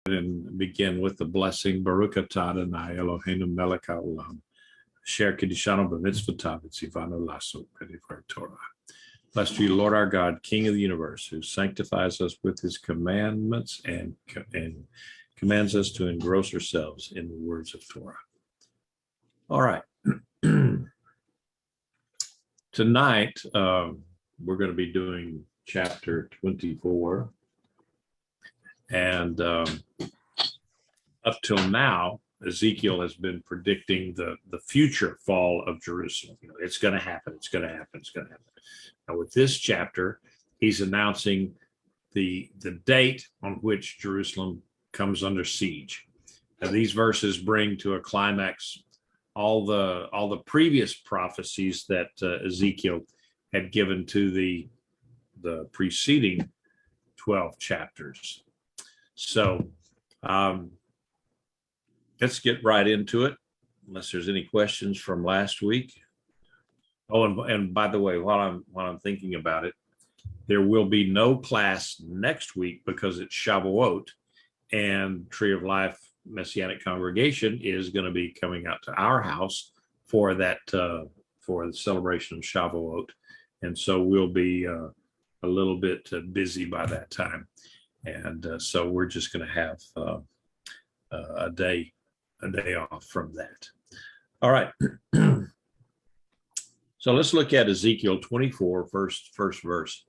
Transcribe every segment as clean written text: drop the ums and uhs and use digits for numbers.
and begin with the blessing. Baruch atah Adonai Eloheinu melech haolam, asher kiddushanu b'mitzvotav v'tzivanu la'asok b'divrei Torah. Blessed are you, Lord our God, King of the universe, who sanctifies us with his commandments and commands us to engross ourselves in the words of Torah. All right. Tonight, we're going to be doing chapter 24. And up till now, Ezekiel has been predicting the future fall of Jerusalem. It's going to happen. It's going to happen. It's going to happen. Now, with this chapter, he's announcing the date on which Jerusalem comes under siege. Now, these verses bring to a climax all the previous prophecies that Ezekiel had given to the preceding 12 chapters. So let's get right into it, unless there's any questions from last week. Oh, and by the way, while I'm thinking about it, there will be no class next week because it's Shavuot, and Tree of Life Messianic Congregation is going to be coming out to our house for that for the celebration of Shavuot, and so we'll be a little bit busy by that time. And so we're just going to have a day off from that. All right. So let's look at Ezekiel 24, first verse.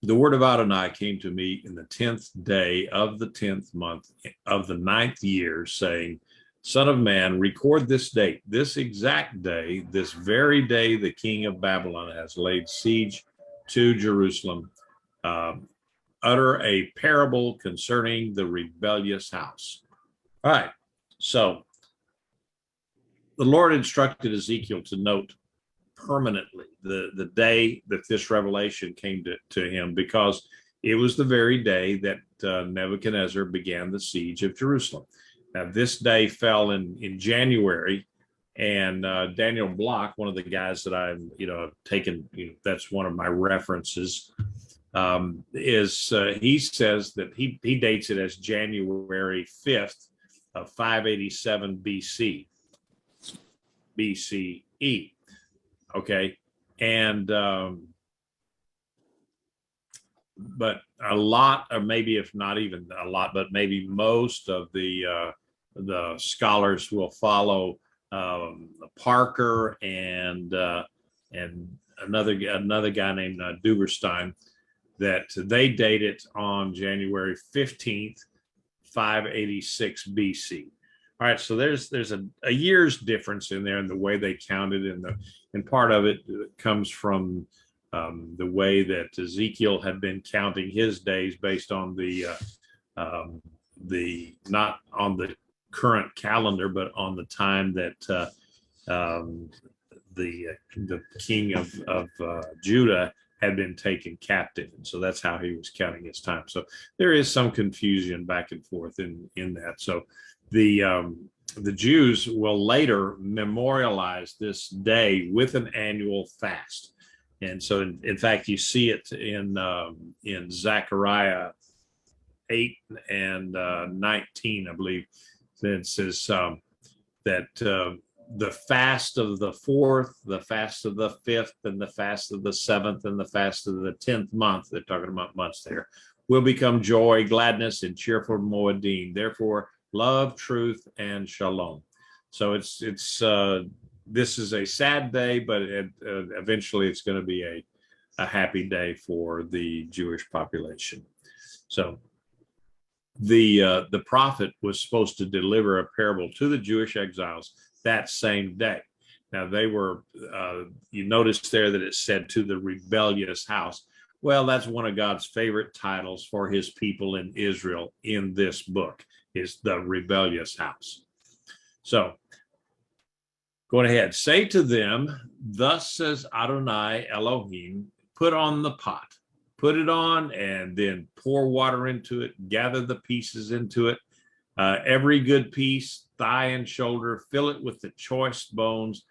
The word of Adonai came to me in the 10th day of the 10th month of the 9th year, saying, Son of man, record this date, this exact day, this very day the king of Babylon has laid siege to Jerusalem. Utter a parable concerning the rebellious house. All right. So the Lord instructed Ezekiel to note permanently the day that this revelation came to him, because it was the very day that Nebuchadnezzar began the siege of Jerusalem. Now, this day fell in January, and Daniel Block, one of the guys that I've taken, that's one of my references, he says that he dates it as January 5th of 587 BCE. Okay. And but a lot, or maybe if not even a lot, but maybe most of the scholars will follow Parker and another guy named Duberstein, that they date it on January 15th, 586 BC. All right, so there's a year's difference in there in the way they counted, and part of it comes from the way that Ezekiel had been counting his days based on the not on the current calendar, but on the time that the king of Judah had been taken captive, and so that's how he was counting his time. So there is some confusion back and forth in that. So the Jews will later memorialize this day with an annual fast, and so in fact you see it in Zechariah 8 and 19, I believe. It says that the fast of the 4th, the fast of the 5th, and the fast of the 7th, and the fast of the 10th month, they're talking about months there, will become joy, gladness, and cheerful Moedim. Therefore, love, truth, and shalom. So it's this is a sad day, but eventually it's going to be a happy day for the Jewish population. So the prophet was supposed to deliver a parable to the Jewish exiles that same day. Now they were, you notice there that it said to the rebellious house. Well, that's one of God's favorite titles for his people in Israel in this book, is the rebellious house. So going ahead, say to them, thus says Adonai Elohim, put on the pot, put it on, and then pour water into it, gather the pieces into it, every good piece, thigh and shoulder, fill it with the choice bones,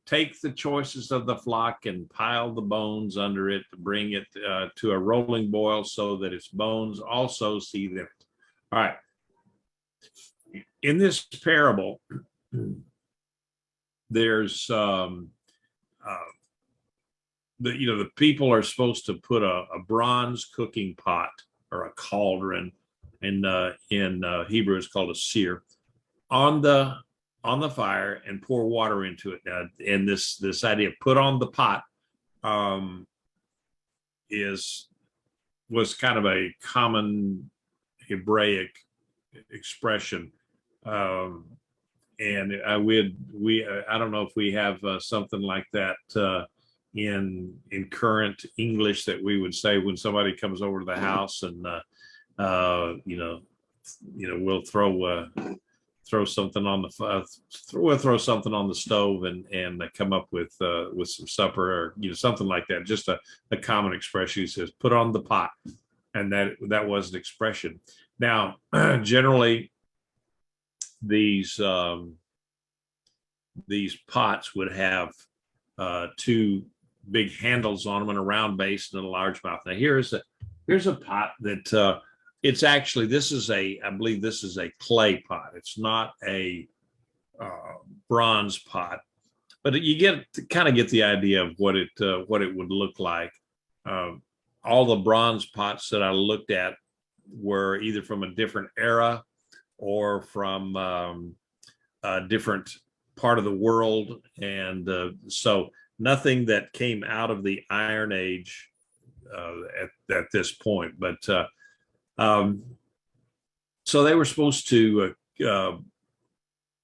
take the choices of the flock and pile the bones under it, to bring it to a rolling boil, so that its bones also seethe in it. All right. In this parable, there's the people are supposed to put a bronze cooking pot or a cauldron, in Hebrew it's called a seer, on the fire and pour water into it. And this idea of put on the pot was kind of a common Hebraic expression. And I don't know if we have something like that in current English that we would say when somebody comes over to the house, and we'll throw something on the we'll throw something on the stove and come up with some supper, or something like that. Just a common expression. He says, "Put on the pot," and that was an expression. Now, generally, these pots would have two big handles on them and a round base and a large mouth. Now here's a pot that it's actually, I believe this is a clay pot. It's not a bronze pot, but you kind of get the idea of what it would look like. All the bronze pots that I looked at were either from a different era or from a different part of the world, and so nothing that came out of the Iron Age at this point. But so they were supposed to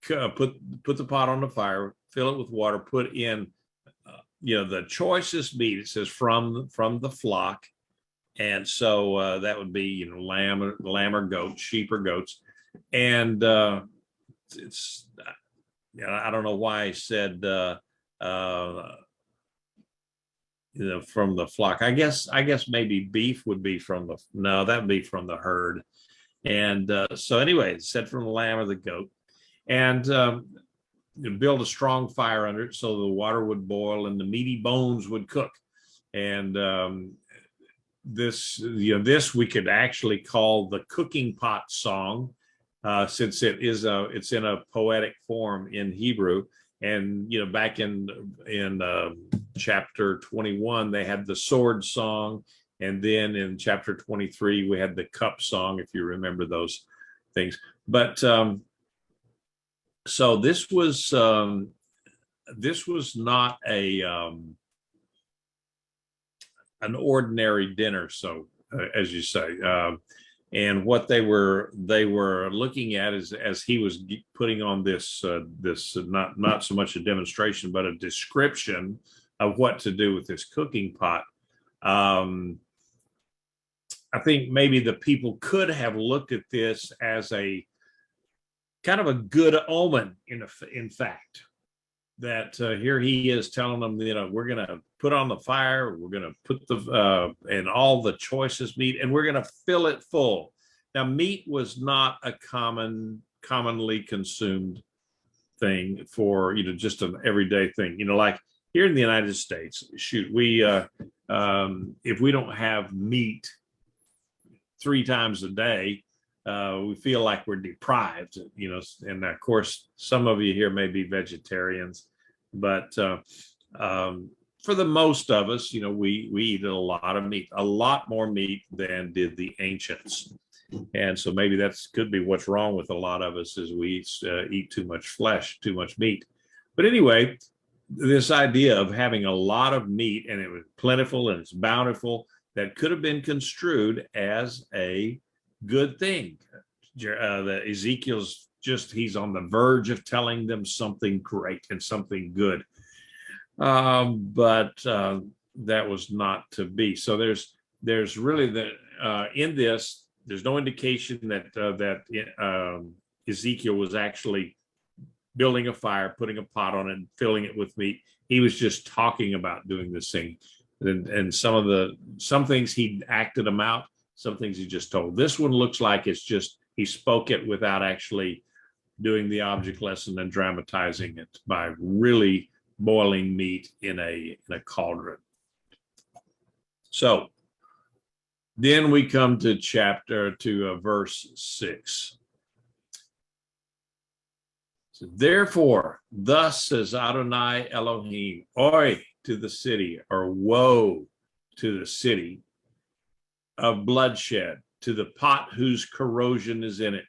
put the pot on the fire, fill it with water, put in the choicest meat. It says from the flock, and so that would be lamb or goat, sheep or goats, and it's I don't know why I said from the flock. I guess maybe beef would be that'd be from the herd. And so anyway, it said from the lamb or the goat, and build a strong fire under it so the water would boil and the meaty bones would cook. And this we could actually call the cooking pot song, since it's in a poetic form in Hebrew. And back in chapter 21 they had the sword song, and then in chapter 23 we had the cup song, if you remember those things. But so this was not an ordinary dinner, so as you say. And what they were looking at is, as he was putting on this not so much a demonstration but a description of what to do with this cooking pot. I think maybe the people could have looked at this as a kind of a good omen, in fact, that here he is telling them, we're going to put on the fire, we're going to put and all the choicest meat, and we're going to fill it full. Now, meat was not a commonly consumed thing for, just an everyday thing. Like here in the United States, we if we don't have meat 3 times a day, we feel like we're deprived, and of course, some of you here may be vegetarians, but for the most of us, we eat a lot of meat, a lot more meat than did the ancients. And so maybe could be what's wrong with a lot of us, is we eat too much flesh, too much meat. But anyway, this idea of having a lot of meat, and it was plentiful and it's bountiful, that could have been construed as a good thing. That Ezekiel's he's on the verge of telling them something great and something good. But that was not to be. So there's really in this, there's no indication that Ezekiel was actually building a fire, putting a pot on it, and filling it with meat. He was just talking about doing this thing. And some things he acted them out, some things he just told. This one looks like it's just he spoke it without actually doing the object lesson and dramatizing it by really boiling meat in a cauldron. So Then we come to verse 6. So, therefore, thus says Adonai Elohim, oi to the city, or woe to the city of bloodshed, to the pot whose corrosion is in it,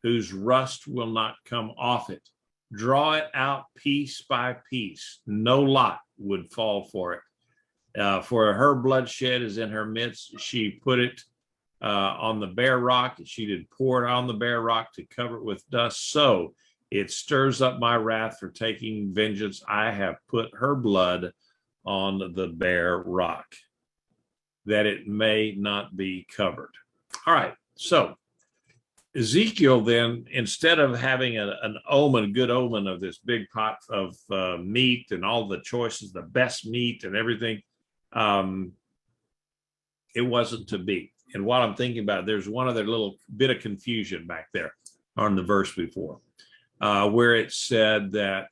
whose rust will not come off it. Draw it out piece by piece. No lot would fall for it. For her bloodshed is in her midst. She put it on the bare rock. She did pour it on the bare rock to cover it with dust. So it stirs up my wrath for taking vengeance. I have put her blood on the bare rock, that it may not be covered. All right. So Ezekiel then, instead of having an omen, good omen of this big pot of meat and all the choices, the best meat and everything, it wasn't to be. And while I'm thinking about it, there's one other little bit of confusion back there on the verse before, where it said that,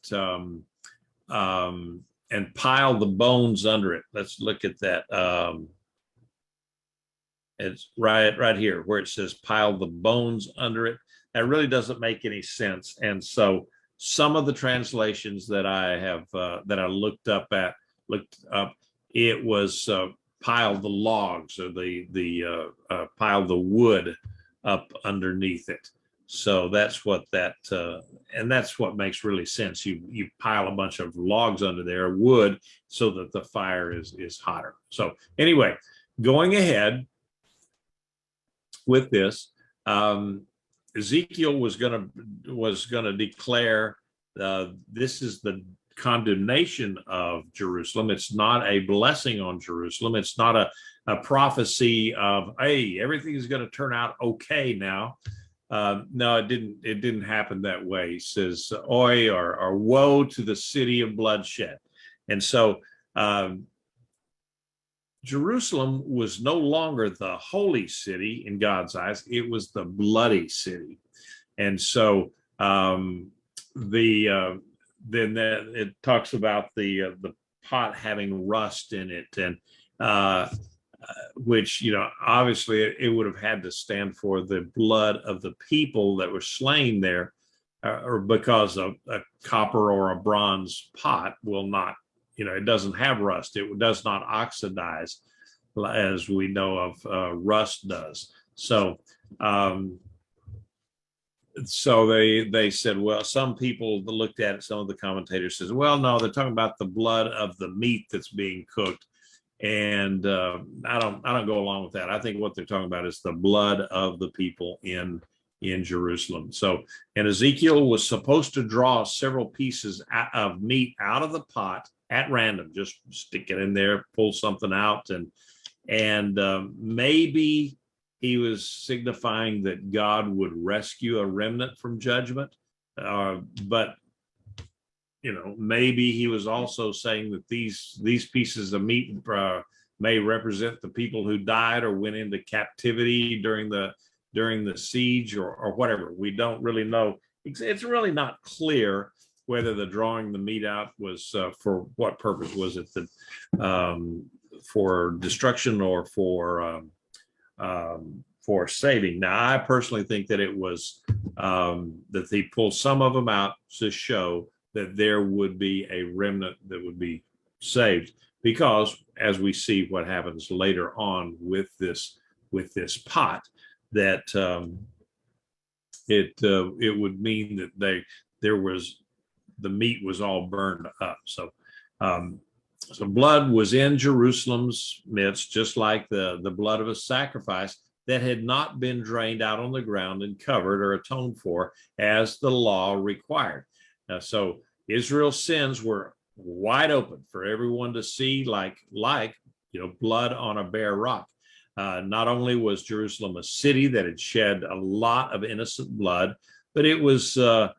and pile the bones under it. Let's look at that. It's right here where it says pile the bones under it. That really doesn't make any sense. And so some of the translations that I have that I looked up, it was pile the logs, or the pile the wood up underneath it. So that's what and that's what makes really sense. You pile a bunch of logs under there, wood, so that the fire is hotter. So anyway, going ahead with this, Ezekiel was going to declare this is the condemnation of Jerusalem. It's not a blessing on Jerusalem. It's not a prophecy of, hey, everything is going to turn out okay now. No, it didn't happen that way. He says, oi, or woe to the city of bloodshed. And so Jerusalem was no longer the holy city in God's eyes. It was the bloody city. And so then it talks about the pot having rust in it, and which, obviously it would have had to stand for the blood of the people that were slain there, or because a copper or a bronze pot will not, it doesn't have rust. It does not oxidize as we know of rust does. So they said, well, some people looked at it, some of the commentators says, well, no, they're talking about the blood of the meat that's being cooked. And I don't go along with that. I think what they're talking about is the blood of the people in Jerusalem. So, and Ezekiel was supposed to draw several pieces of meat out of the pot at random, just stick it in there, pull something out, and maybe he was signifying that God would rescue a remnant from judgment. But, maybe he was also saying that these pieces of meat may represent the people who died or went into captivity during the siege or whatever. We don't really know. It's really not clear whether the drawing the meat out was for what purpose. Was it for destruction or for saving? Now, I personally think that it was that they pulled some of them out to show that there would be a remnant that would be saved, because as we see what happens later on with this pot, that it would mean that the meat was all burned up. So blood was in Jerusalem's midst, just like the blood of a sacrifice that had not been drained out on the ground and covered or atoned for as the law required. So Israel's sins were wide open for everyone to see, like blood on a bare rock. Not only was Jerusalem a city that had shed a lot of innocent blood, but it was an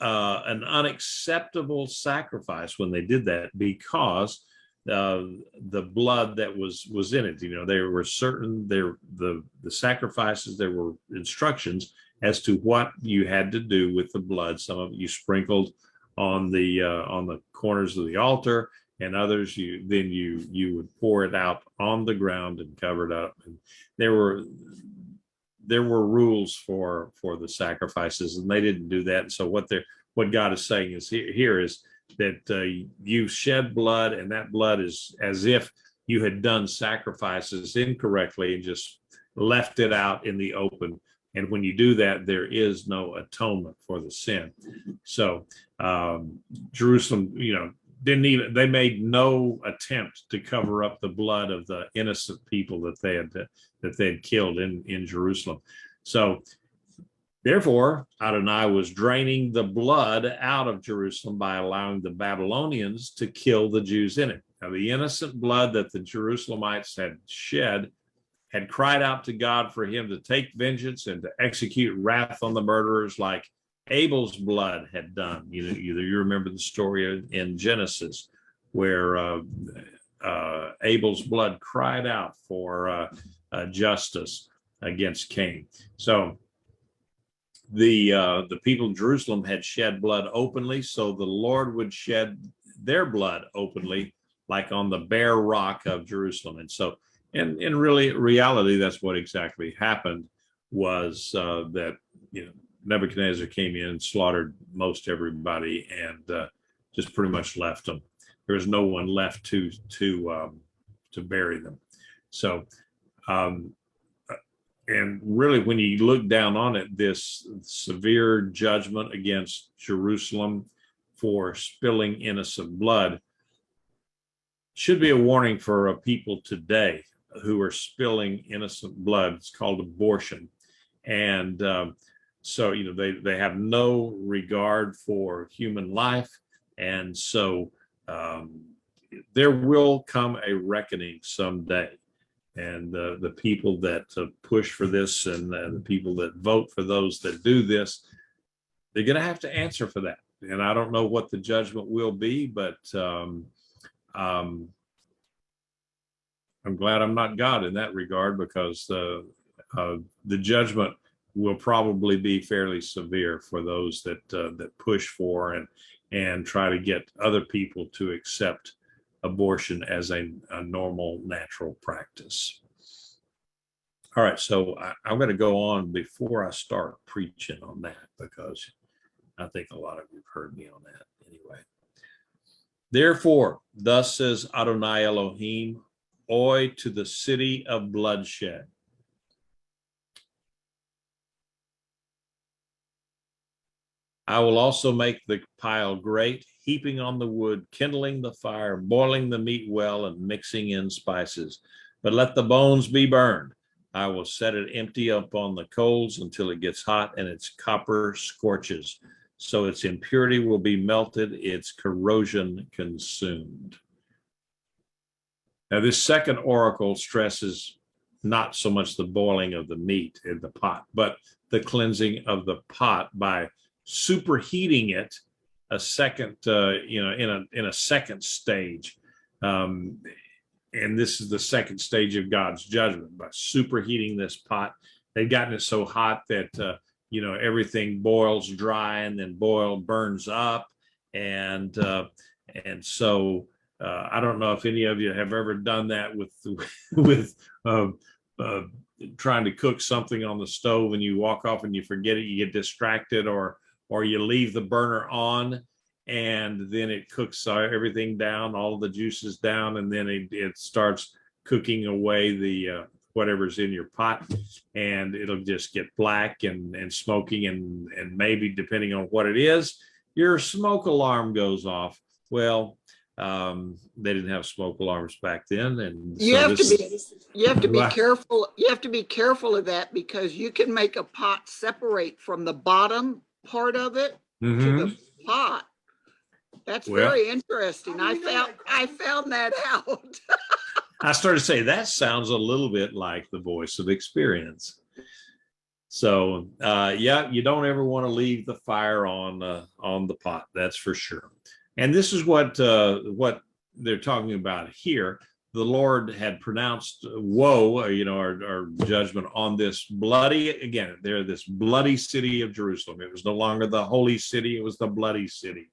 unacceptable sacrifice when they did that, because the blood that was in it. There were the sacrifices, there were instructions as to what you had to do with the blood. Some of it you sprinkled on the corners of the altar, and others you would pour it out on the ground and cover it up. And there were rules for the sacrifices, and they didn't do that. And so what God is saying is here is that you shed blood, and that blood is as if you had done sacrifices incorrectly and just left it out in the open. And when you do that, there is no atonement for the sin. So Jerusalem, they made no attempt to cover up the blood of the innocent people that they had killed in Jerusalem. So therefore, Adonai was draining the blood out of Jerusalem by allowing the Babylonians to kill the Jews in it. Now, the innocent blood that the Jerusalemites had shed had cried out to God for him to take vengeance and to execute wrath on the murderers like Abel's blood had done. You remember the story in Genesis where Abel's blood cried out for justice against Cain. So the people of Jerusalem had shed blood openly, so the Lord would shed their blood openly, like on the bare rock of Jerusalem. And so, in reality, that's what exactly happened, was that Nebuchadnezzar came in and slaughtered most everybody, and just pretty much left them. There was no one left to bury them. So, and really, when you look down on it, this severe judgment against Jerusalem for spilling innocent blood should be a warning for people today who are spilling innocent blood. It's called abortion. And so, they have no regard for human life. And so there will come a reckoning someday. And the people that push for this and the people that vote for those that do this, they're going to have to answer for that. And I don't know what the judgment will be, but I'm glad I'm not God in that regard, because the judgment will probably be fairly severe for those that push for and try to get other people to accept abortion as a normal, natural practice. All right, so I'm going to go on before I start preaching on that, because I think a lot of you have heard me on that anyway. Therefore, thus says Adonai Elohim, oi to the city of bloodshed. I will also make the pile great, heaping on the wood, kindling the fire, boiling the meat well, and mixing in spices. But let the bones be burned. I will set it empty upon the coals until it gets hot and its copper scorches. So its impurity will be melted, its corrosion consumed. Now, this second oracle stresses not so much the boiling of the meat in the pot, but the cleansing of the pot by superheating it a second, in a second stage. And this is the second stage of God's judgment, by superheating this pot. They've gotten it so hot that, everything boils dry and then burns up. And so I don't know if any of you have ever done that with trying to cook something on the stove, and you walk off and you forget it, you get distracted, or you leave the burner on, and then it cooks everything down, all the juices down, and then it starts cooking away the whatever's in your pot, and it'll just get black and smoking, and maybe, depending on what it is, your smoke alarm goes off. Well, they didn't have smoke alarms back then, and you have to be careful. You have to be careful of that, because you can make a pot separate from the bottom part of it to the pot. That's very interesting. I found that out. I started to say, that sounds a little bit like the voice of experience. So you don't ever want to leave the fire on the pot, that's for sure. And this is what they're talking about here. The Lord had pronounced woe, or judgment on this this bloody city of Jerusalem. It was no longer the holy city, it was the bloody city.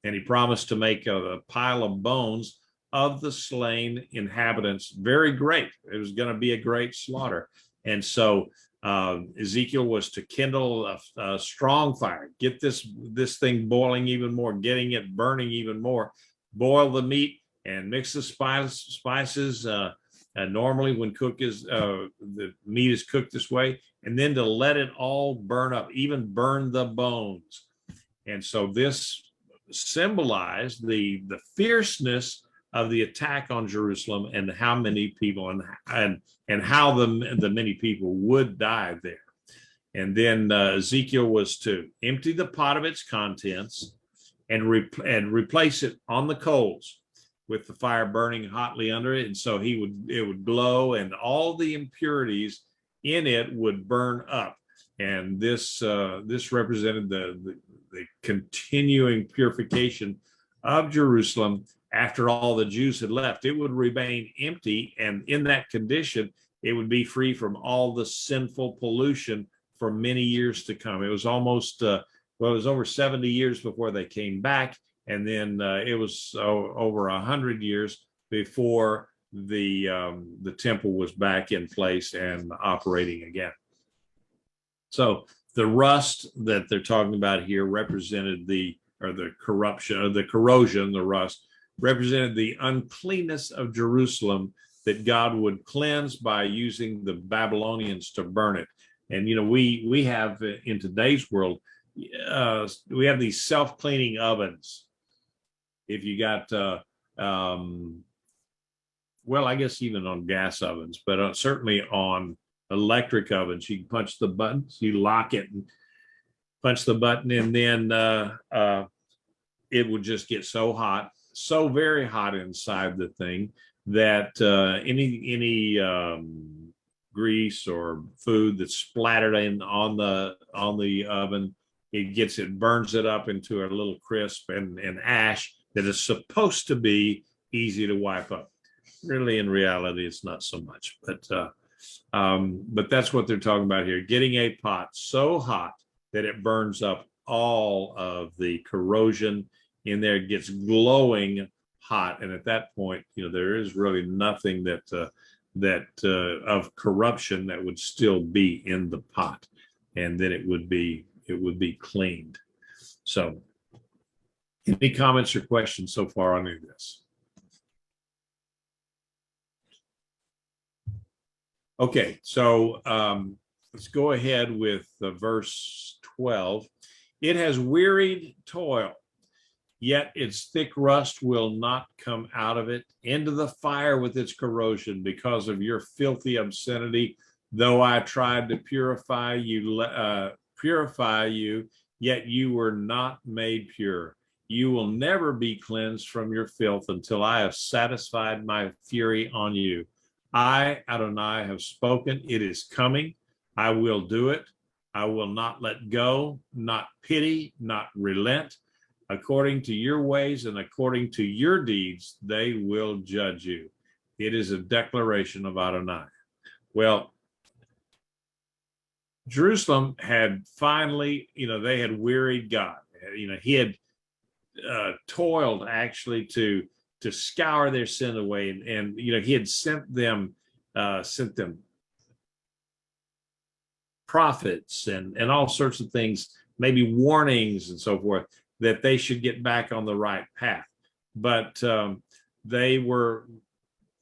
And he promised to make a pile of bones of the slain inhabitants very great. It was going to be a great slaughter. And so Ezekiel was to kindle a strong fire, get this thing boiling even more, getting it burning even more, boil the meat and mix the spices. And normally when the meat is cooked this way, and then to let it all burn up, even burn the bones. And so this symbolized the fierceness of the attack on Jerusalem and how many people and how the many people would die there. And then Ezekiel was to empty the pot of its contents and replace it on the coals with the fire burning hotly under it. And so it would glow, and all the impurities in it would burn up. And this represented the continuing purification of Jerusalem after all the Jews had left. It would remain empty, and in that condition, it would be free from all the sinful pollution for many years to come. It was almost, it was over 70 years before they came back, and then it was over 100 years before the temple was back in place and operating again. So the rust that they're talking about here represented the corrosion, the rust, represented the uncleanness of Jerusalem that God would cleanse by using the Babylonians to burn it. And, we have in today's world, we have these self-cleaning ovens. If you got, well, I guess even on gas ovens, but certainly on electric ovens, you can punch the buttons, you lock it and punch the button, and then it would just get so hot, so very hot inside the thing that any grease or food that's splattered on the oven, it burns it up into a little crisp and ash that is supposed to be easy to wipe up. Really, in reality, it's not so much, but that's what they're talking about here. Getting a pot so hot that it burns up all of the corrosion in there, gets glowing hot, and at that point, there is really nothing that of corruption that would still be in the pot, and then it would be cleaned. So, any comments or questions so far on any of this? Okay, so let's go ahead with verse 12. It has wearied toil, yet its thick rust will not come out of it. Into the fire with its corrosion because of your filthy obscenity. Though I tried to purify you, yet you were not made pure. You will never be cleansed from your filth until I have satisfied my fury on you. I, Adonai, have spoken. It is coming. I will do it. I will not let go, not pity, not relent. According to your ways and according to your deeds, they will judge you. It is a declaration of Adonai. Well, Jerusalem had finally, they had wearied God. He had toiled actually to scour their sin away, and he had sent them prophets and all sorts of things, maybe warnings and so forth, that they should get back on the right path. But they were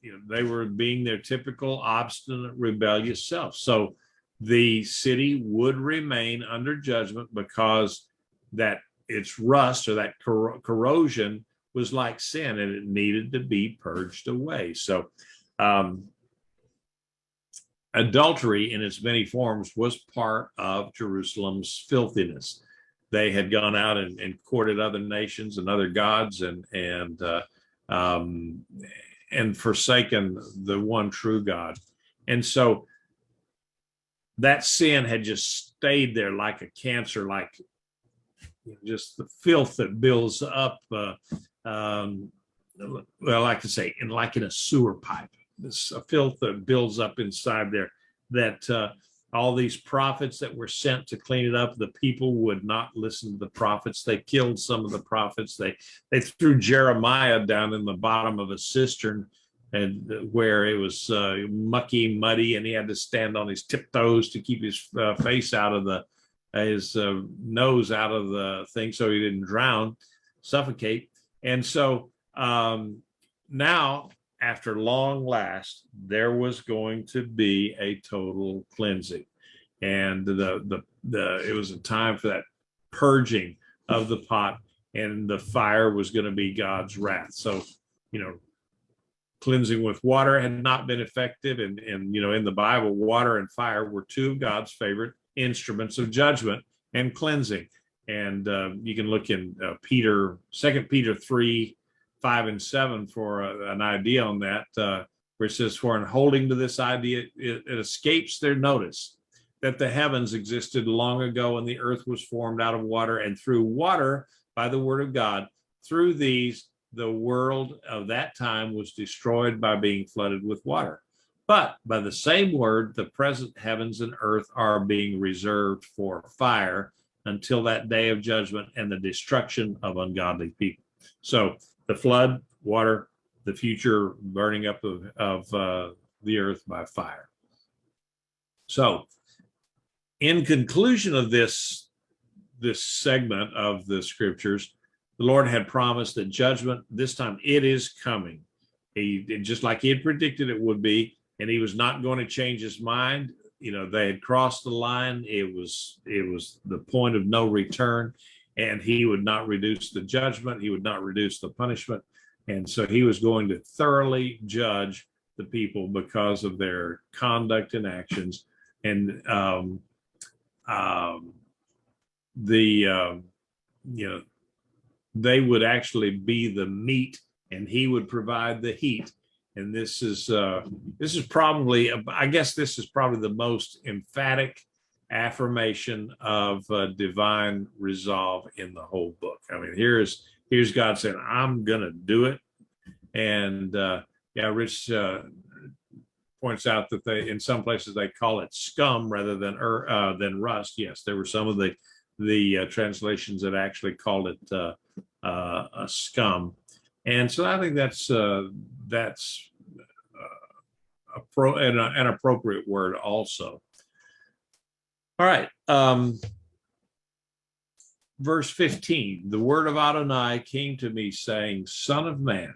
being their typical obstinate, rebellious self. So the city would remain under judgment because that its rust or that corrosion was like sin, and it needed to be purged away. So adultery in its many forms was part of Jerusalem's filthiness. They had gone out and courted other nations and other gods and forsaken the one true God. And so that sin had just stayed there like a cancer, like just the filth that builds up, well, I could say, like in a sewer pipe. This filth that builds up inside there that all these prophets that were sent to clean it up. The people would not listen to the prophets. They killed some of the prophets. They threw Jeremiah down in the bottom of a cistern, and where it was mucky, muddy, and he had to stand on his tiptoes to keep his face out of his nose out of the thing so he didn't drown, suffocate. And so now, after long last, there was going to be a total cleansing, and it was a time for that purging of the pot, and the fire was going to be God's wrath. So, cleansing with water had not been effective, and in the Bible, water and fire were two of God's favorite instruments of judgment and cleansing. And you can look in 2 Peter 3, 5 and 7 for an idea on that, where it says, for in holding to this idea, it escapes their notice that the heavens existed long ago and the earth was formed out of water and through water by the word of God. Through these, the world of that time was destroyed by being flooded with water. But by the same word, the present heavens and earth are being reserved for fire until that day of judgment and the destruction of ungodly people. So the flood, water, the future burning up of the earth by fire. So in conclusion of this segment of the scriptures, the Lord had promised that judgment, this time it is coming. Just like he had predicted it would be, and he was not going to change his mind. They had crossed the line. It was the point of no return, and he would not reduce the judgment. He would not reduce the punishment. And so he was going to thoroughly judge the people because of their conduct and actions. And they would actually be the meat, and he would provide the heat. And this is probably, I guess this is probably the most emphatic affirmation of divine resolve in the whole book. I mean, here's God saying, I'm gonna do it. And Rich points out that in some places they call it scum rather than rust. Yes, there were some of the translations that actually called it a scum. And so I think that's an appropriate word also. All right. Verse 15, the word of Adonai came to me saying, Son of man,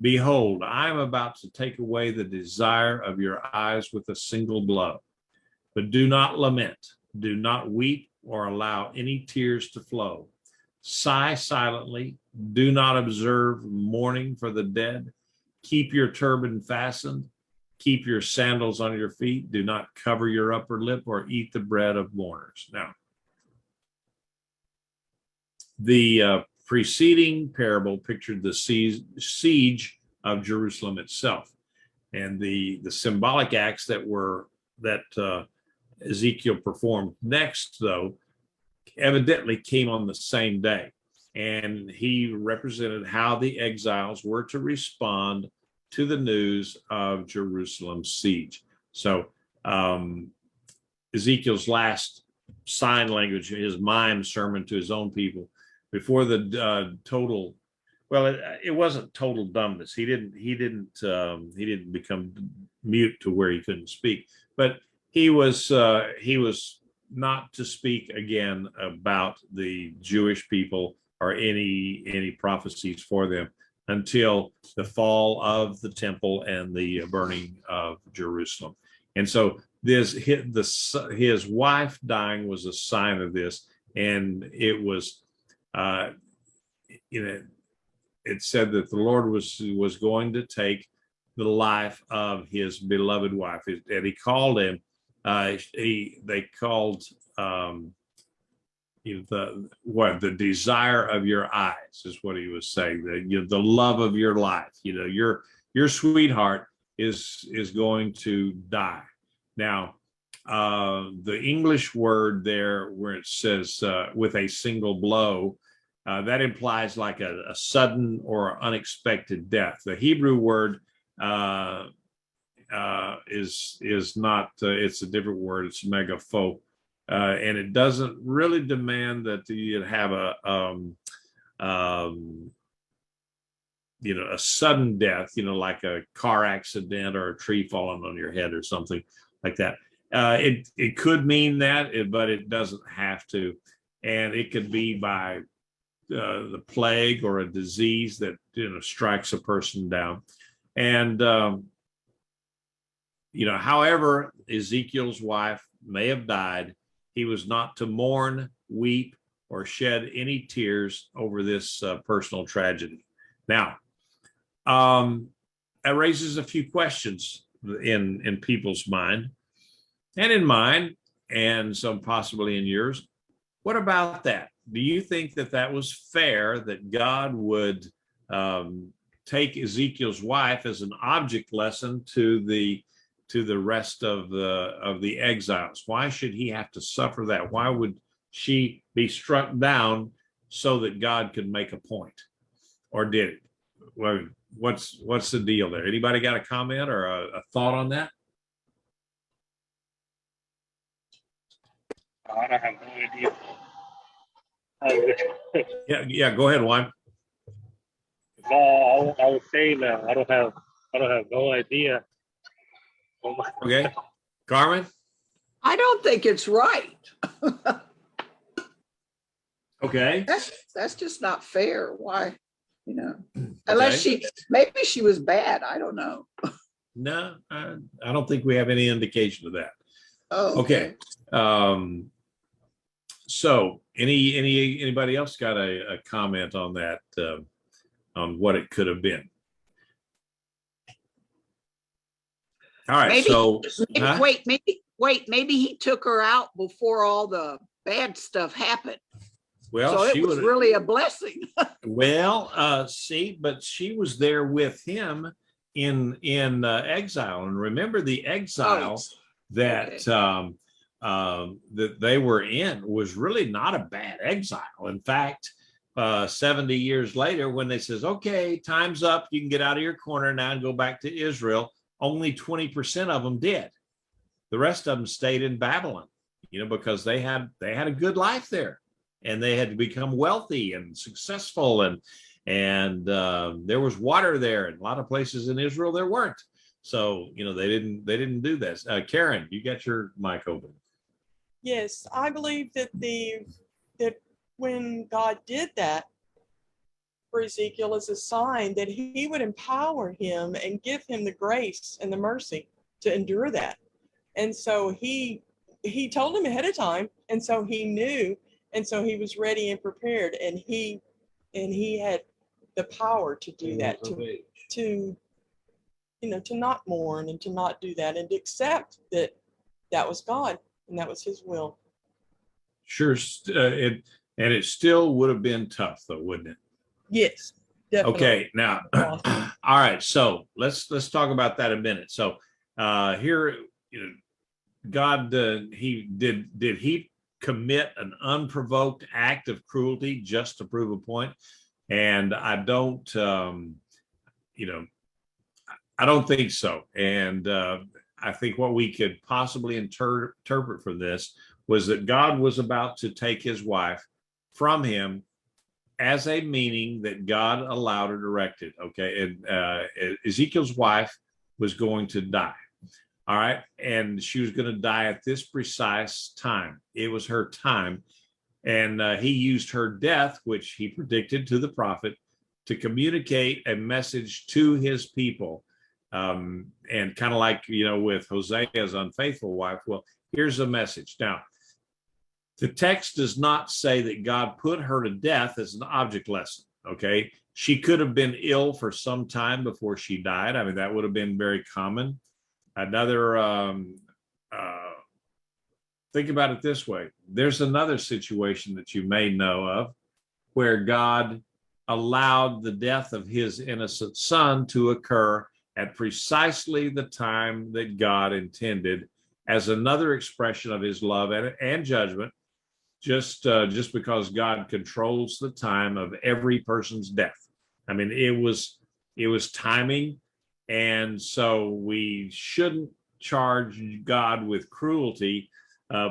behold, I am about to take away the desire of your eyes with a single blow. But do not lament, do not weep or allow any tears to flow. Sigh silently, do not observe mourning for the dead. Keep your turban fastened, keep your sandals on your feet. Do not cover your upper lip or eat the bread of mourners. Now, the preceding parable pictured the siege of Jerusalem itself, and the symbolic acts that Ezekiel performed next, though, evidently came on the same day, and he represented how the exiles were to respond to the news of Jerusalem's siege. So Ezekiel's last sign language, his mime sermon to his own people, before the total, well, it wasn't total dumbness. He didn't become mute to where he couldn't speak, but he was not to speak again about the Jewish people or any prophecies for them until the fall of the temple and the burning of Jerusalem. And so his wife dying was a sign of this, and it was it said that the Lord was going to take the life of his beloved wife, and he called him. They called the desire of your eyes is what he was saying. The love of your life. Your sweetheart is going to die. Now, the English word there, where it says with a single blow, that implies like a sudden or unexpected death. The Hebrew word is not. It's a different word. It's megapho, and it doesn't really demand that you have a sudden death, like a car accident or a tree falling on your head or something like that. It could mean that, but it doesn't have to, and it could be by the plague or a disease that strikes a person down. And however Ezekiel's wife may have died, he was not to mourn, weep, or shed any tears over this personal tragedy. Now, that raises a few questions in people's mind, and in mine, and some possibly in yours. What about that? Do you think that was fair that God would take Ezekiel's wife as an object lesson to the rest of the exiles? Why should he have to suffer that? Why would she be struck down so that God could make a point? Or did it? Well, what's the deal there? Anybody got a comment or a thought on that? I don't have no idea. Yeah, go ahead, Juan. No, I was saying that I don't have no idea. Oh my. Okay, Carmen. I don't think it's right. Okay. That's just not fair. Why? Unless maybe she was bad. I don't know. No, I don't think we have any indication of that. Oh, okay. So anybody else got a comment on that, on what it could have been? All right. Maybe he took her out before all the bad stuff happened. Well, so it was really a blessing. Well, but she was there with him in exile, and remember the exile that they were in was really not a bad exile. In fact, 70 years later, when they says, "Okay, time's up, you can get out of your corner now and go back to Israel," only 20% of them did. The rest of them stayed in Babylon, because they had a good life there. And they had to become wealthy and successful, and there was water there, and a lot of places in Israel there weren't. So they didn't do this. Karen, you got your mic open. Yes, I believe that when God did that for Ezekiel as a sign that he would empower him and give him the grace and the mercy to endure that. And so he told him ahead of time, and so he knew. And so he was ready and prepared, and he had the power to do that, to not mourn and to not do that, and to accept that was God and that was his will. Sure, it still would have been tough, though, wouldn't it? Yes, definitely. Okay, now, all right. So let's talk about that a minute. So here, God, did he commit an unprovoked act of cruelty just to prove a point? And I don't think so. And I think what we could possibly interpret from this was that God was about to take his wife from him as a meaning that God allowed or directed. Okay. And Ezekiel's wife was going to die. All right. And she was going to die at this precise time. It was her time. And he used her death, which he predicted to the prophet, to communicate a message to his people. And kind of like, with Hosea's unfaithful wife. Well, here's a message. Now, the text does not say that God put her to death as an object lesson. Okay. She could have been ill for some time before she died. I mean, that would have been very common. Another, think about it this way. There's another situation that you may know of where God allowed the death of his innocent son to occur at precisely the time that God intended, as another expression of his love and judgment, just because God controls the time of every person's death. I mean, it was timing And so we shouldn't charge God with cruelty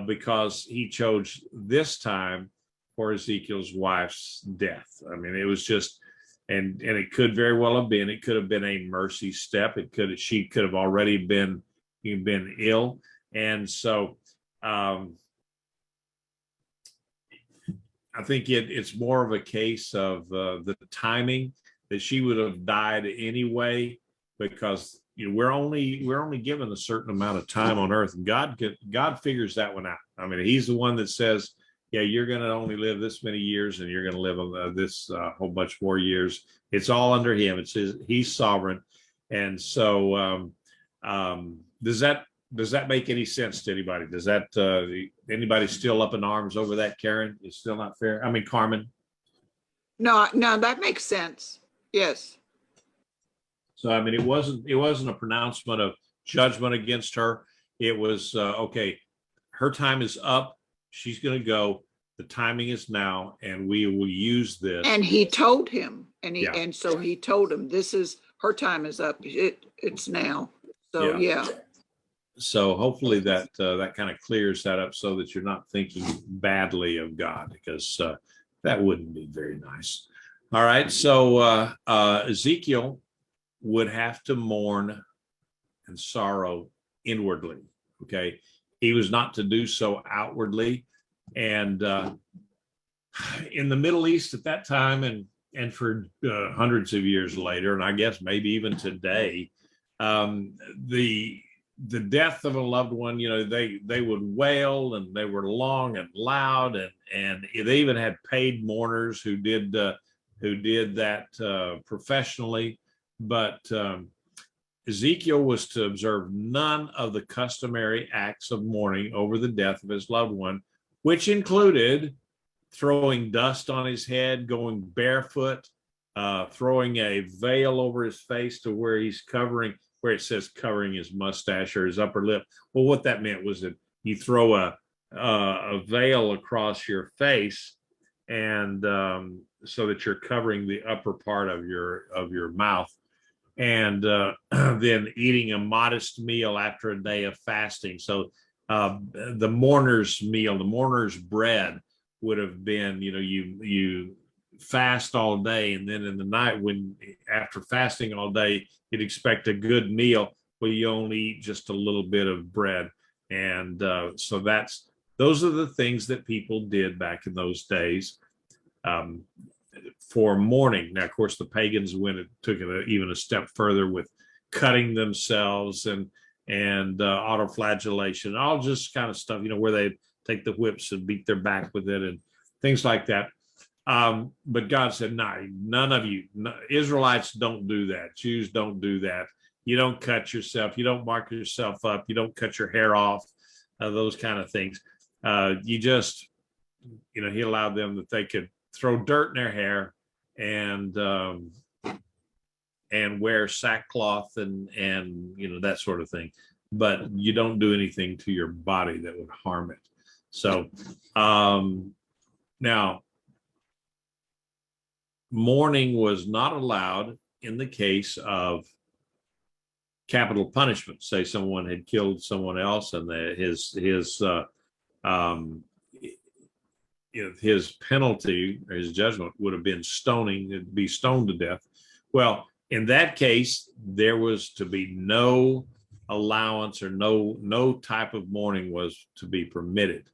because he chose this time for Ezekiel's wife's death. I mean, it was just, and it could very well have been, it could have been a mercy step. She could have already been ill. And so I think it's more of a case of the timing, that she would have died anyway, because we're only given a certain amount of time on earth, and God figures that one out. I mean, he's the one that says, yeah, you're going to only live this many years, and you're going to live this whole bunch more years. It's all under him. He's sovereign. And so does that make any sense to anybody? Does that anybody still up in arms over that, Karen? It's still not fair. I mean, Carmen. No, that makes sense. Yes. So I mean, it wasn't a pronouncement of judgment against her. It was okay. Her time is up. She's going to go. The timing is now, and we will use this. And he told him, and so he told him, this is her time is up. It's now. So yeah. So hopefully that kind of clears that up, so that you're not thinking badly of God, because that wouldn't be very nice. All right. So Ezekiel would have to mourn and sorrow inwardly. Okay. He was not to do so outwardly. And in the Middle East at that time, and for hundreds of years later, and I guess maybe even today, the death of a loved one, they would wail, and they were long and loud, and they even had paid mourners who did that professionally. But Ezekiel was to observe none of the customary acts of mourning over the death of his loved one, which included throwing dust on his head, going barefoot, throwing a veil over his face to where it says covering his mustache or his upper lip. Well, what that meant was that you throw a veil across your face, and so that you're covering the upper part of your mouth. And then eating a modest meal after a day of fasting. So the mourner's meal, the mourner's bread, would have been, you fast all day, and then in the night, after fasting all day, you'd expect a good meal. Well, you only eat just a little bit of bread. And so those are the things that people did back in those days. For mourning. Now, of course, the pagans took it even a step further with cutting themselves and autoflagellation, all just kind of stuff, where they take the whips and beat their back with it and things like that. But God said, no, none of you, Israelites, don't do that. Jews don't do that. You don't cut yourself. You don't mark yourself up. You don't cut your hair off, those kind of things. You just, he allowed them that they could throw dirt in their hair and wear sackcloth and that sort of thing, but you don't do anything to your body that would harm it. So now, mourning was not allowed in the case of capital punishment. Say someone had killed someone else, and his penalty or his judgment would have been stoning, to be stoned to death. Well, in that case, there was to be no allowance, or no type of mourning was to be permitted.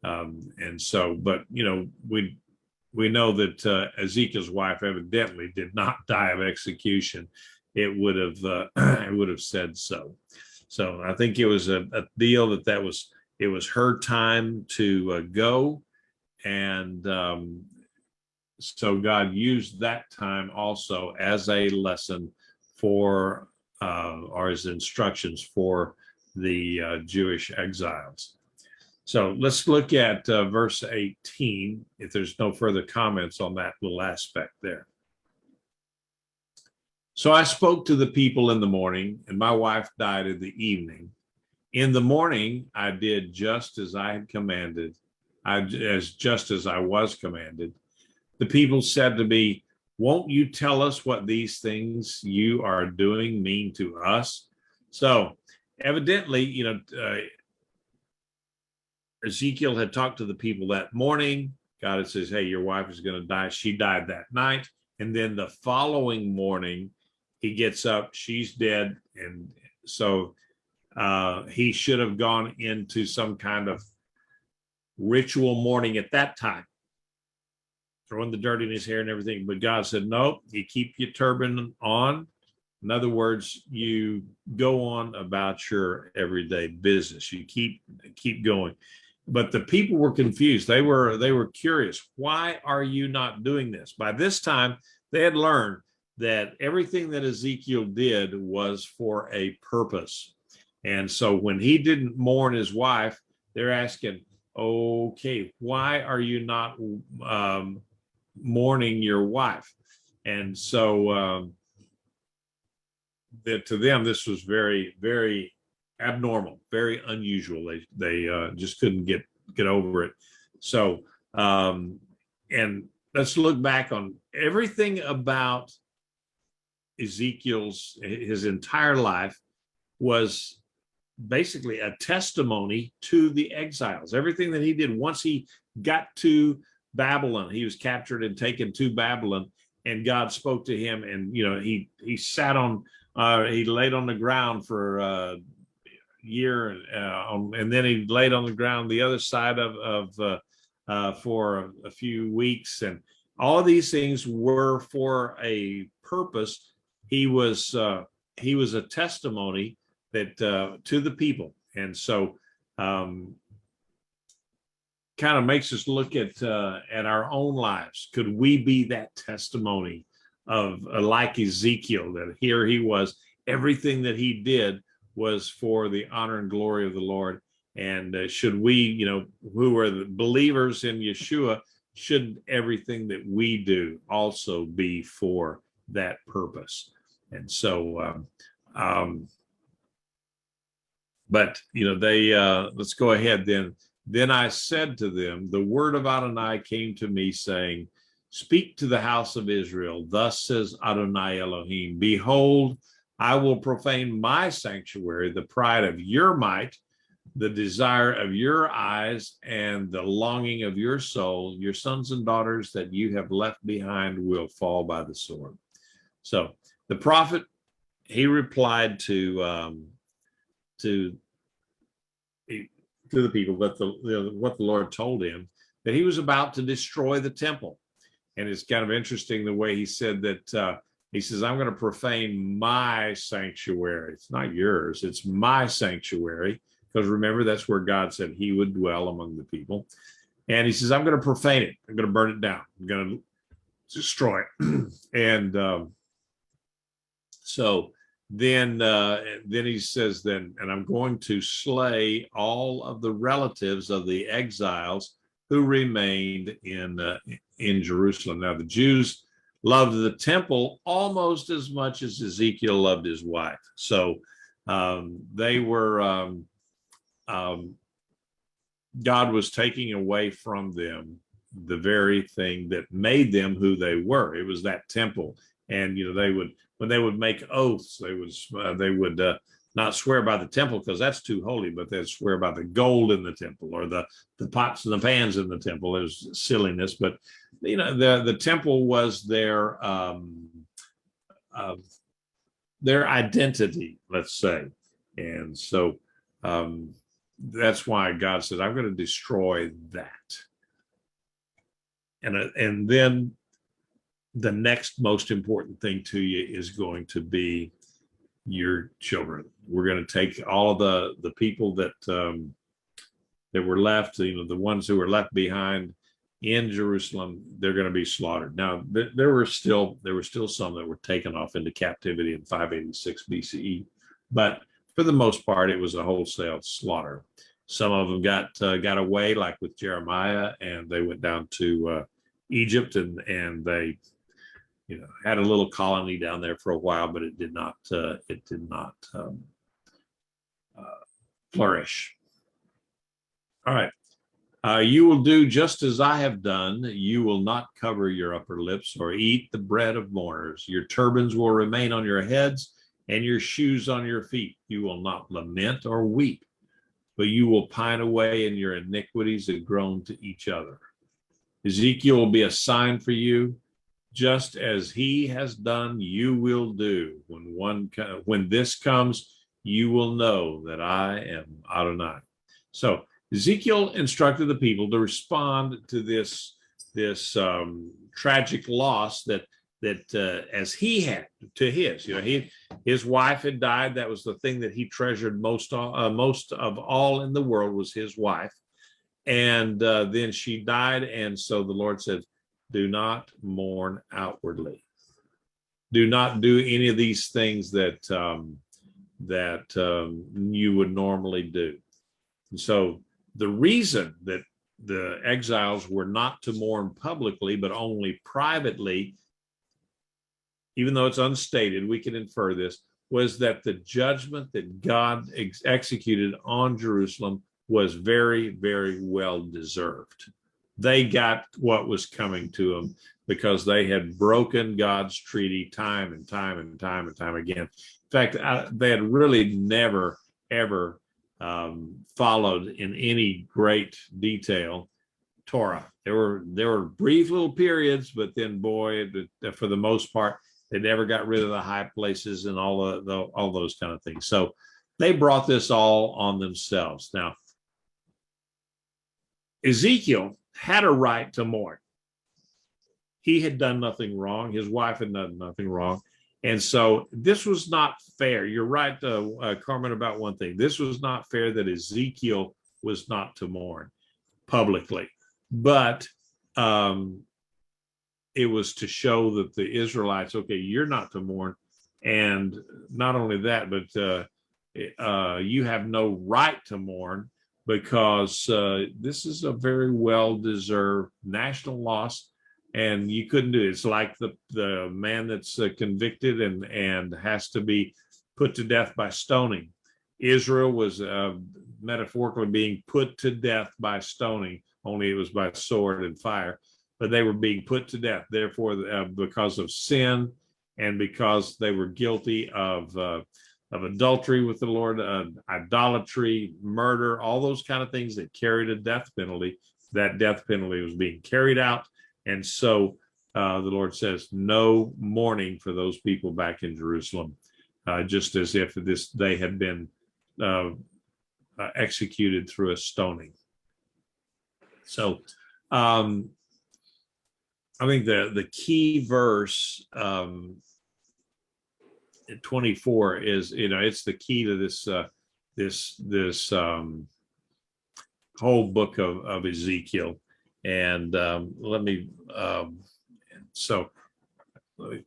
And so, but we know that Ezekiel's wife evidently did not die of execution. It would have said so. So I think it was a deal that was her time to go. And so God used that time also as a lesson or as instructions for the Jewish exiles. So let's look at verse 18, if there's no further comments on that little aspect there. So I spoke to the people in the morning, and my wife died in the evening. In the morning, I did just as I had commanded, just as I was commanded. The people said to me, Won't you tell us what these things you are doing mean to us? So evidently, Ezekiel had talked to the people that morning. God had says, hey, your wife is going to die. She died that night. And then the following morning, he gets up, she's dead. And so he should have gone into some kind of ritual mourning at that time, throwing the dirt in his hair and everything. But God said, nope, you keep your turban on. In other words, you go on about your everyday business. You keep going. But the people were confused. They were curious. Why are you not doing this? By this time, they had learned that everything that Ezekiel did was for a purpose. And so when he didn't mourn his wife, they're asking, okay, why are you not mourning your wife? And so to them, this was very, very abnormal, very unusual. They just couldn't get over it. So, and let's look back on everything about his entire life was basically a testimony to the exiles. Everything that he did once he got to Babylon, he was captured and taken to Babylon, and God spoke to him, and he sat on he laid on the ground for a year, and then he laid on the ground the other side for a few weeks, and all of these things were for a purpose. He was a testimony that to the people, and so kind of makes us look at our own lives. Could we be that testimony of like Ezekiel, that here he was, everything that he did was for the honor and glory of the Lord? And should we, who are the believers in Yeshua, should everything that we do also be for that purpose? And so, but they let's go ahead then. Then I said to them, the word of Adonai came to me, saying, speak to the house of Israel. Thus says Adonai Elohim, behold, I will profane my sanctuary, the pride of your might, the desire of your eyes, and the longing of your soul. Your sons and daughters that you have left behind will fall by the sword. So the prophet, he replied to the people that what the Lord told him, that he was about to destroy the temple. And it's kind of interesting the way he said that. He says, I'm going to profane my sanctuary. It's not yours, it's my sanctuary. Because remember, that's where God said he would dwell among the people. And he says, I'm going to profane it. I'm going to burn it down. I'm going to destroy it. And so then he says, and I'm going to slay all of the relatives of the exiles who remained in Jerusalem. Now, the Jews loved the temple almost as much as Ezekiel loved his wife. So they were, God was taking away from them the very thing that made them who they were. It was that temple. And, when they would make oaths, they would not swear by the temple because that's too holy, but they'd swear by the gold in the temple or the pots and the pans in the temple. It was silliness, but the temple was their identity, let's say. And so that's why God said, I'm going to destroy that. And then the next most important thing to you is going to be your children. We're going to take all of the people that were left, the ones who were left behind in Jerusalem. They're going to be slaughtered. Now, there were still some that were taken off into captivity in 586 BCE, but for the most part, it was a wholesale slaughter. Some of them got away, like with Jeremiah, and they went down to Egypt, and they had a little colony down there for a while, but it did not flourish. All right. You will do just as I have done. You will not cover your upper lips or eat the bread of mourners. Your turbans will remain on your heads and your shoes on your feet. You will not lament or weep, but you will pine away, and your iniquities have grown to each other. Ezekiel will be a sign for you. Just as he has done, you will do. When this comes, you will know that I am Adonai. So Ezekiel instructed the people to respond to this tragic loss that as he had to his wife had died. That was the thing that he treasured most of all in the world, was his wife, and then she died. And so the Lord said, do not mourn outwardly. Do not do any of these things that you would normally do. And so the reason that the exiles were not to mourn publicly, but only privately, even though it's unstated, we can infer this, was that the judgment that God executed on Jerusalem was very, very well deserved. They got what was coming to them because they had broken God's treaty time and time and time and time again. In fact, they had really never, ever followed in any great detail Torah. There were brief little periods, but then, boy, for the most part, they never got rid of the high places and all those kind of things. So they brought this all on themselves. Now, Ezekiel had a right to mourn. He had done nothing wrong. His wife had done nothing wrong. And so this was not fair. You're right, Carmen, about one thing. This was not fair that Ezekiel was not to mourn publicly. But it was to show that the Israelites, okay, you're not to mourn. And not only that, but you have no right to mourn, because this is a very well-deserved national loss, and you couldn't do it. It's like the man that's convicted and has to be put to death by stoning. Israel was metaphorically being put to death by stoning, only it was by sword and fire, but they were being put to death. Therefore, because of sin and because they were guilty of adultery with the Lord, idolatry, murder, all those kind of things that carried a death penalty, that death penalty was being carried out. And so the Lord says, no mourning for those people back in Jerusalem, just as if they had been executed through a stoning. So I think the key verse 24 is, it's the key to this whole book of Ezekiel. And let me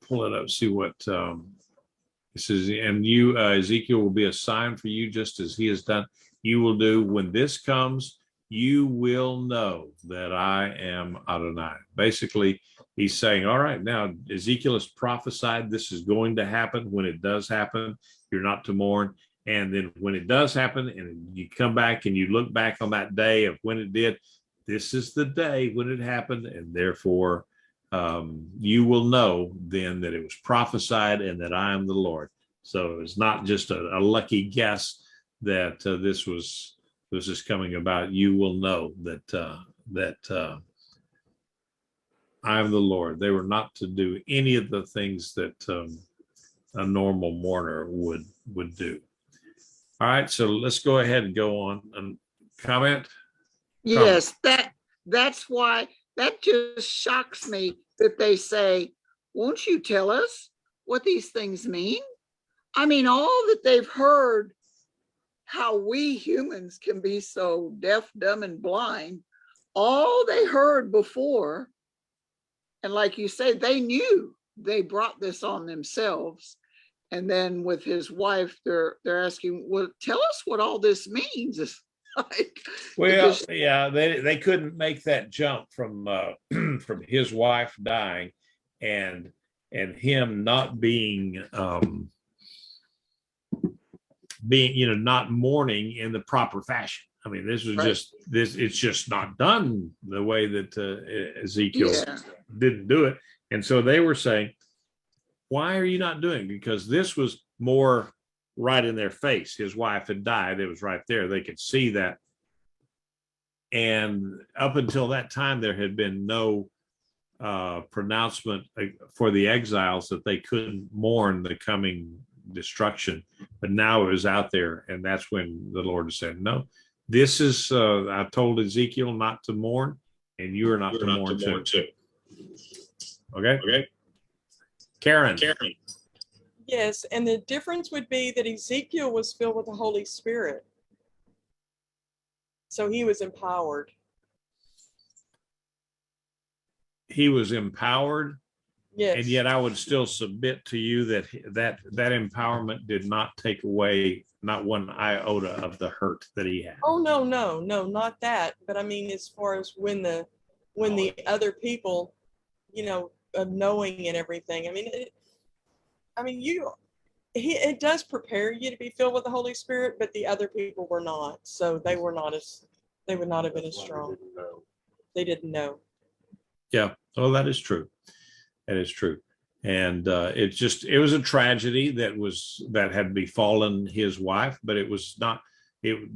pull it up, see what it says. And you, Ezekiel, will be a sign for you, just as he has done. You will do. When this comes, you will know that I am Adonai. Basically, he's saying, all right, now Ezekiel has prophesied this is going to happen. When it does happen, you're not to mourn. And then when it does happen, and you come back and you look back on that day of when it did, this is the day when it happened. And therefore, you will know then that it was prophesied and that I am the Lord. So it's not just a lucky guess that this is coming about. You will know that I am the Lord. They were not to do any of the things that a normal mourner would do. All right, so let's go ahead and go on and comment. Yes, that's why that just shocks me that they say, won't you tell us what these things mean? I mean, all that they've heard, how we humans can be so deaf, dumb, and blind, all they heard before, and like you say, they knew they brought this on themselves. And then with his wife, they're asking, well, tell us what all this means. Like, well, yeah, they couldn't make that jump from from his wife dying and him not being not mourning in the proper fashion. I mean, this was Right. just this. It's just not done the way that Ezekiel Yeah. didn't do it. And so they were saying, why are you not doing it? Because this was more right in their face. His wife had died. It was right there. They could see that. And up until that time, there had been no pronouncement for the exiles that they couldn't mourn the coming destruction. But now it was out there. And that's when the Lord said, no, this is, I told Ezekiel not to mourn, and you are not to mourn too. Okay. Okay. Karen. Yes, and the difference would be that Ezekiel was filled with the Holy Spirit. So he was empowered. He was empowered. Yes. And yet I would still submit to you that empowerment did not take away not one iota of the hurt that he had. Oh, no, not that. But I mean, as far as when the other people, knowing and everything. I mean, it does prepare you to be filled with the Holy Spirit, but the other people were not. So they would not have been as strong. They didn't know. Yeah. Oh, that is true. That is true. And it was a tragedy that had befallen his wife, but it was not,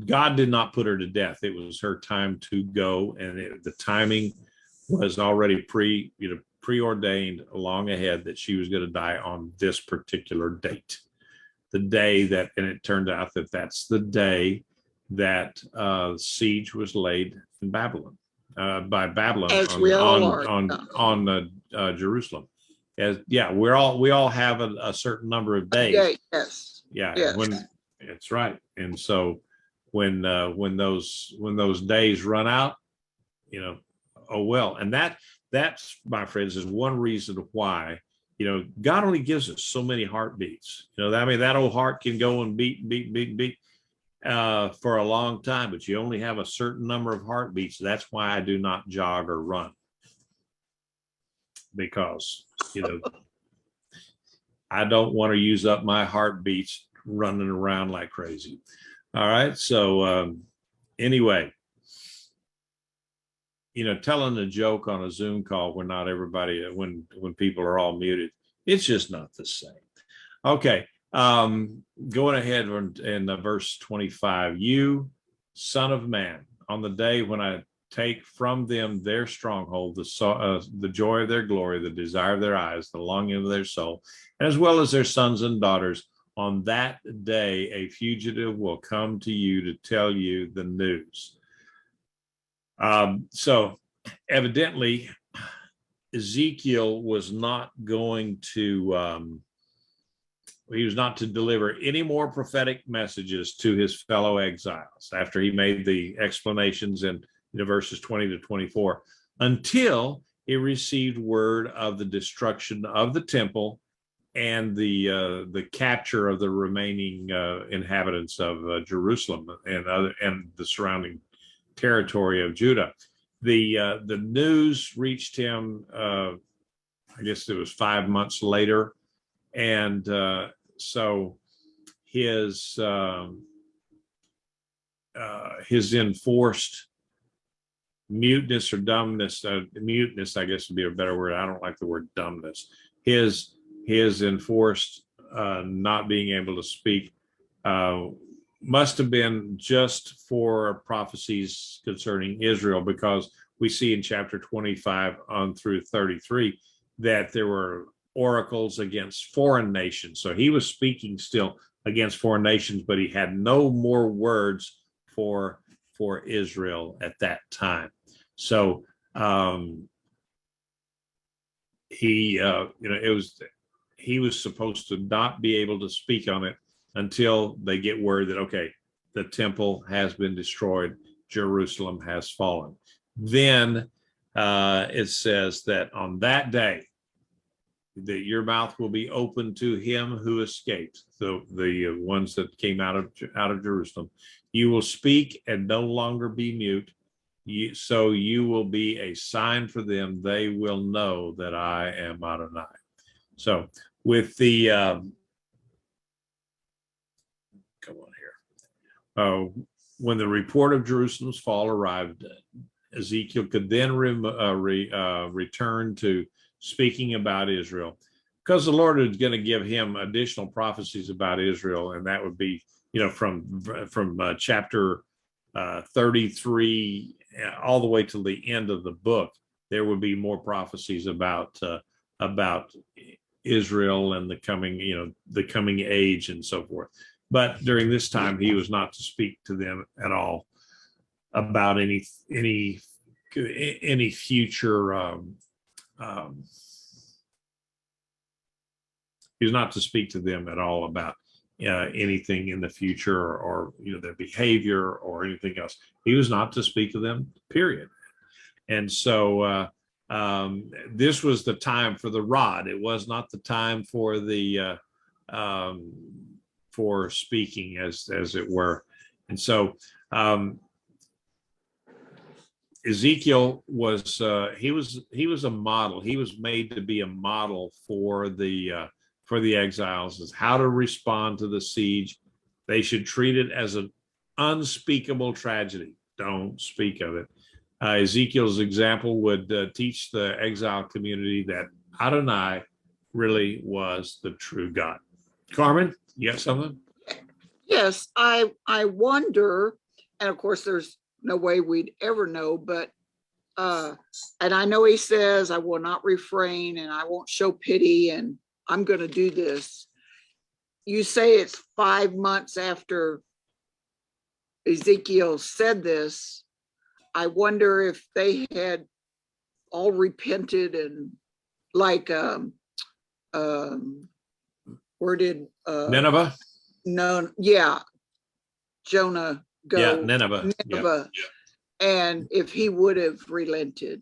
God did not put her to death. It was her time to go. And the timing was already preordained long ahead that she was going to die on this particular date. The day that, and it turned out that that's the day that siege was laid in Babylon, by Babylon on Jerusalem. We all have a certain number of days. Okay, yes. Yeah, yes. When it's right. And so when those days run out, oh well. And that's, my friends, is one reason why, God only gives us so many heartbeats. That old heart can go and beat for a long time, but you only have a certain number of heartbeats. That's why I do not jog or run, because I don't want to use up my heartbeats running around like crazy. All right. So anyway, telling a joke on a Zoom call when not everybody, when people are all muted, it's just not the same. Okay. Going ahead in verse 25, you son of man, on the day when I take from them their stronghold, the joy of their glory, the desire of their eyes, the longing of their soul, and as well as their sons and daughters, on that day, a fugitive will come to you to tell you the news. So evidently, Ezekiel was not going to, he was not to deliver any more prophetic messages to his fellow exiles after he made the explanations in verses 20 to 24, until he received word of the destruction of the temple and the capture of the remaining inhabitants of Jerusalem and the surrounding territory of Judah. The news reached him, I guess it was 5 months later, and so his enforced muteness or dumbness, muteness, I guess would be a better word. I don't like the word dumbness. His enforced not being able to speak must have been just for prophecies concerning Israel, because we see in chapter 25 on through 33 that there were oracles against foreign nations. So he was speaking still against foreign nations, but he had no more words for Israel at that time. So he was supposed to not be able to speak on it until they get word that, okay, the temple has been destroyed, Jerusalem has fallen. Then it says that on that day, that your mouth will be open to him who escaped, the ones that came out of Jerusalem. You will speak and no longer be mute. So you will be a sign for them. They will know that I am Adonai. So with the come on here. when the report of Jerusalem's fall arrived, Ezekiel could then return to speaking about Israel, because the Lord is going to give him additional prophecies about Israel, and that would be, from chapter 33 all the way to the end of the book. There would be more prophecies about Israel and the coming age and so forth. But during this time, he was not to speak to them at all about any future. He was not to speak to them at all about anything in the future, or their behavior or anything else. He was not to speak to them, period. And so this was the time for the rod. It was not the time for the for speaking, as it were. And so Ezekiel was he was a model. He was made to be a model for the exiles, as how to respond to the siege. They should treat it as an unspeakable tragedy. Don't speak of it. Ezekiel's example would teach the exile community that Adonai really was the true God. Carmen, you got something? Yes, I wonder, and of course there's no way we'd ever know, but and I know he says, I will not refrain and I won't show pity and I'm going to do this. You say it's 5 months after Ezekiel said this. I wonder if they had all repented, and like where did Nineveh? No, yeah, Jonah go? Yeah, Nineveh. Yeah. And if he would have relented.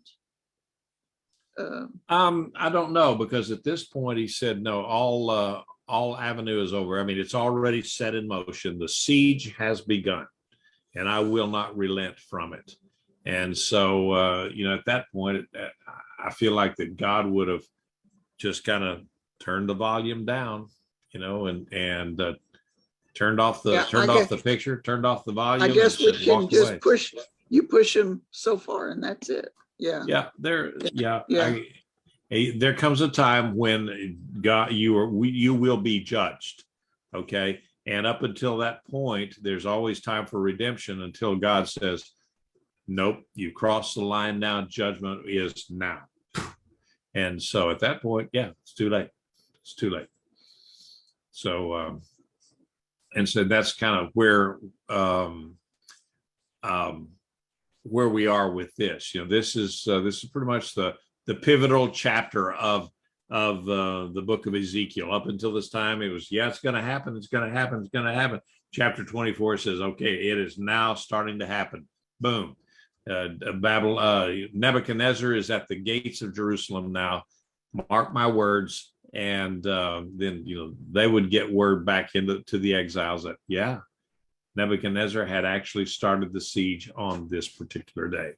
I don't know, because at this point he said no. All avenue is over. I mean, it's already set in motion. The siege has begun, and I will not relent from it. And so, at that point, I feel like that God would have just kind of turned the volume down, and turned off the picture, turned off the volume. I guess we can just away. push him so far, and that's it. Yeah. Yeah. There comes a time when God, you will be judged. Okay. And up until that point, there's always time for redemption until God says, nope, you crossed the line now. Judgment is now. And so at that point, it's too late. It's too late. So, and so that's kind of where we are with this. This is pretty much the pivotal chapter of the book of Ezekiel. Up until this time, it was, it's going to happen. It's going to happen. It's going to happen. Chapter 24 says, okay, it is now starting to happen. Boom. Nebuchadnezzar is at the gates of Jerusalem now. Mark my words. And then, they would get word back to the exiles that, Nebuchadnezzar had actually started the siege on this particular day.